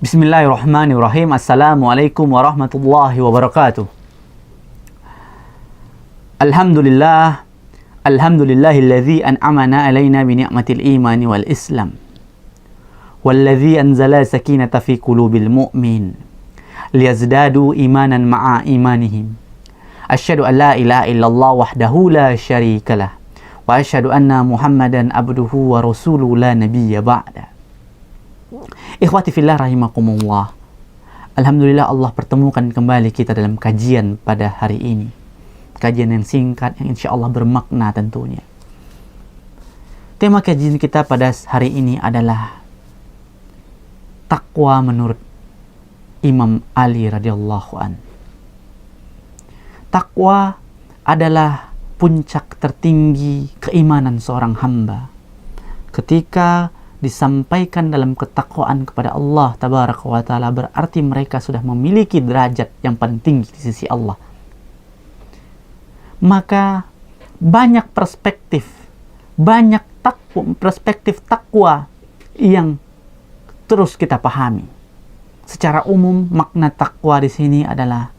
Bismillahirrahmanirrahim. Assalamualaikum warahmatullahi wabarakatuh. Alhamdulillah. Alhamdulillahilladzi an'amana alaina bi ni'matil imani wal islam. Walladzi anzala sakinata fi qulubil mu'min liyazdadu imanan ma'a imanihim. Asyhadu an la ilaha illallah wahdahu la syarikalah wa asyhadu anna Muhammadan abduhu wa rasuluhu la nabiyya ba'da. Ikhwati fillah rahimakumullah. Alhamdulillah Allah pertemukan kembali kita dalam kajian pada hari ini. Kajian yang singkat yang insya Allah bermakna tentunya. Tema kajian kita pada hari ini adalah takwa menurut Imam Ali radhiyallahu an. Takwa adalah puncak tertinggi keimanan seorang hamba. Ketika disampaikan dalam ketakwaan kepada Allah tabaraka wa ta'ala, berarti mereka sudah memiliki derajat yang paling tinggi di sisi Allah. Maka banyak perspektif takwa yang terus kita pahami. Secara umum makna takwa di sini adalah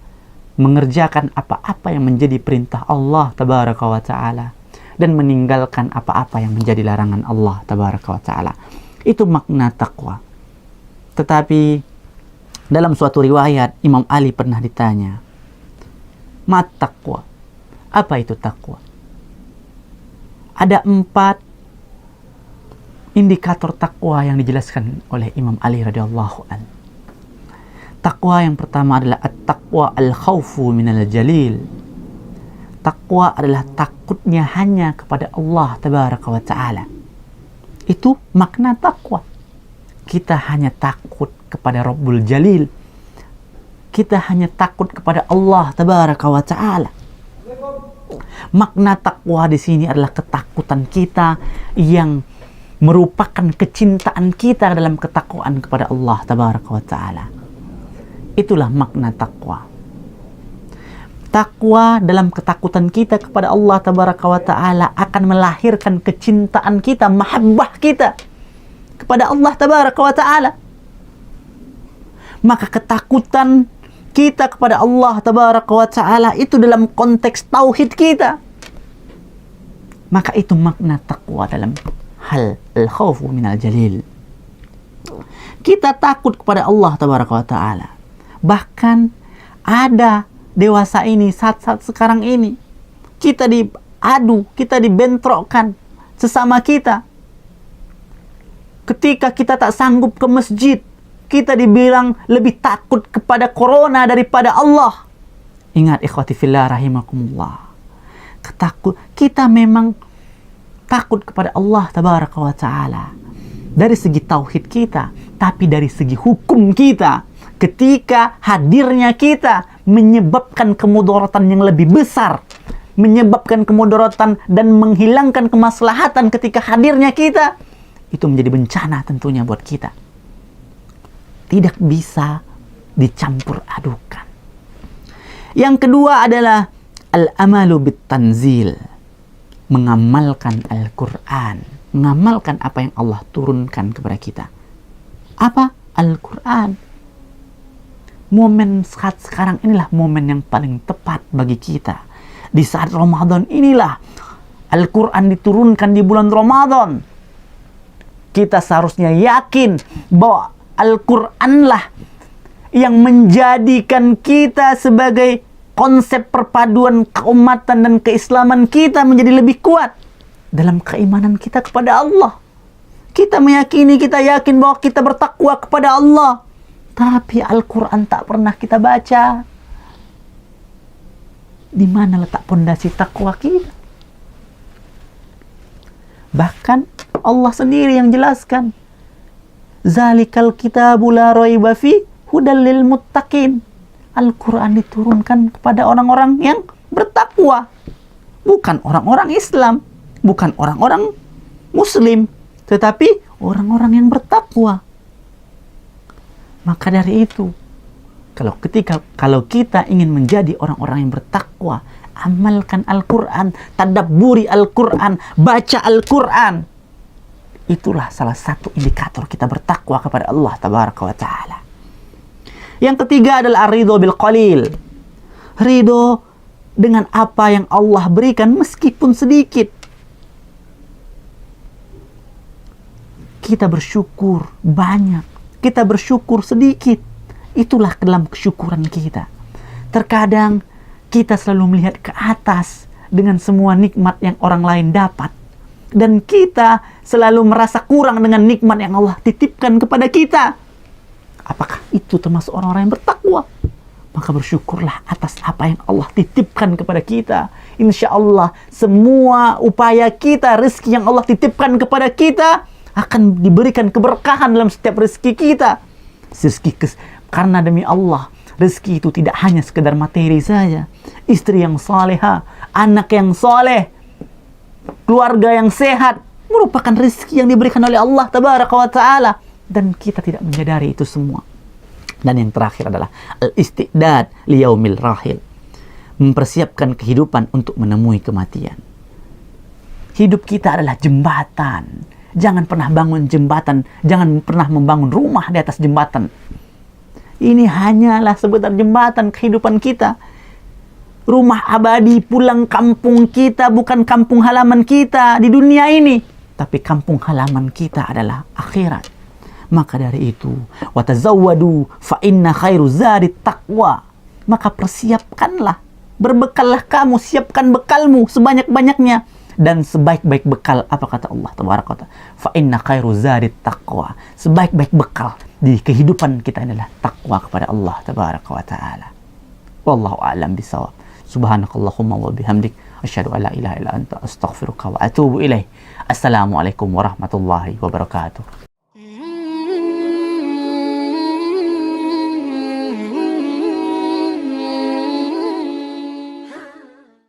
mengerjakan apa-apa yang menjadi perintah Allah tabaraka wa ta'ala dan meninggalkan apa-apa yang menjadi larangan Allah tabaraka wa ta'ala. Itu makna takwa. Tetapi dalam suatu riwayat Imam Ali pernah ditanya, "Ma takwa?" Apa itu takwa? Ada 4 indikator takwa yang dijelaskan oleh Imam Ali radhiyallahu an. Takwa yang pertama adalah at-taqwa al-khawfu minal jalil. Takwa adalah takutnya hanya kepada Allah tabaraka wa ta'ala. Itu makna takwa. Kita hanya takut kepada Rabbul Jalil. Kita hanya takut kepada Allah tabaraka wa ta'ala. Makna takwa di sini adalah ketakutan kita yang merupakan kecintaan kita dalam ketakwaan kepada Allah tabaraka wa ta'ala. Itulah makna takwa. Takwa dalam ketakutan kita kepada Allah tabaraka wa ta'ala akan melahirkan kecintaan kita, mahabbah kita kepada Allah tabaraka wa ta'ala. Maka ketakutan kita kepada Allah tabaraka wa ta'ala itu dalam konteks tauhid kita. Maka itu makna takwa dalam hal al-khawfu minal jalil. Kita takut kepada Allah tabaraka wa ta'ala. Bahkan ada dewasa ini, saat-saat sekarang ini, kita diadu, kita dibentrokkan sesama kita. Ketika kita tak sanggup ke masjid, kita dibilang lebih takut kepada corona daripada Allah. Ingat ikhwati fillah rahimakumullah. Kita memang takut kepada Allah tabaraka wa ta'ala dari segi tauhid kita, tapi dari segi hukum kita, ketika hadirnya kita menyebabkan kemudaratan yang lebih besar, menyebabkan kemudaratan dan menghilangkan kemaslahatan ketika hadirnya kita, itu menjadi bencana tentunya buat kita. Tidak bisa dicampur adukan. Yang kedua adalah al-amalu bit-tanzil. Mengamalkan Al-Quran. Mengamalkan apa yang Allah turunkan kepada kita. Apa? Al-Quran. Momen saat sekarang inilah momen yang paling tepat bagi kita. Di saat Ramadan inilah Al-Quran diturunkan di bulan Ramadan. Kita seharusnya yakin bahwa Al-Quranlah yang menjadikan kita sebagai konsep perpaduan keumatan dan keislaman kita menjadi lebih kuat dalam keimanan kita kepada Allah. Kita meyakini, kita yakin bahwa kita bertakwa kepada Allah. Tapi Al-Quran tak pernah kita baca. Di mana letak pondasi takwa kita? Bahkan Allah sendiri yang jelaskan, Zalikal kitabu la raiba fi hudal lil muttaqin. Al-Quran diturunkan kepada orang-orang yang bertakwa, bukan orang-orang Islam, bukan orang-orang Muslim, tetapi orang-orang yang bertakwa. Maka dari itu, kalau kita ingin menjadi orang-orang yang bertakwa, amalkan Al-Quran, tadabburi Al-Quran, baca Al-Quran. Itulah salah satu indikator kita bertakwa kepada Allah tabaraka wa ta'ala. Yang ketiga adalah ridho bil qalil. Ridho dengan apa yang Allah berikan meskipun sedikit. Kita bersyukur banyak, kita bersyukur sedikit. Itulah dalam kesyukuran kita. Terkadang kita selalu melihat ke atas dengan semua nikmat yang orang lain dapat. Dan kita selalu merasa kurang dengan nikmat yang Allah titipkan kepada kita. Apakah itu termasuk orang-orang yang bertakwa? Maka bersyukurlah atas apa yang Allah titipkan kepada kita. Insya Allah semua upaya kita, rezeki yang Allah titipkan kepada kita akan diberikan keberkahan dalam setiap rezeki kita. Karena demi Allah, rezeki itu tidak hanya sekedar materi saja. Istri yang salehah, anak yang saleh, keluarga yang sehat merupakan rezeki yang diberikan oleh Allah Tabaraka wa Ta'ala. Dan kita tidak menyadari itu semua. Dan yang terakhir adalah al-istidad liyaumil rahil. Mempersiapkan kehidupan untuk menemui kematian. Hidup kita adalah jembatan. Jangan pernah bangun jembatan. Jangan pernah membangun rumah di atas jembatan. Ini hanyalah sekedar jembatan kehidupan kita. Rumah abadi, pulang kampung kita bukan kampung halaman kita di dunia ini. Tapi kampung halaman kita adalah akhirat. Maka dari itu, watazawwadu fa inna khairu zadit taqwa. Maka persiapkanlah, berbekallah kamu, siapkan bekalmu sebanyak-banyaknya dan sebaik-baik bekal apa kata Allah Tabaraka Ta'ala, fa inna khairu zadit taqwa. Sebaik-baik bekal di kehidupan kita adalah takwa kepada Allah Tabaraka wa Ta'ala. Wallahu a'lam bisawab. Subhanakallahumma wa bihamdik asyhadu an la ilaha illa anta astaghfiruka wa atubu ilaik. Assalamualaikum warahmatullahi wabarakatuh.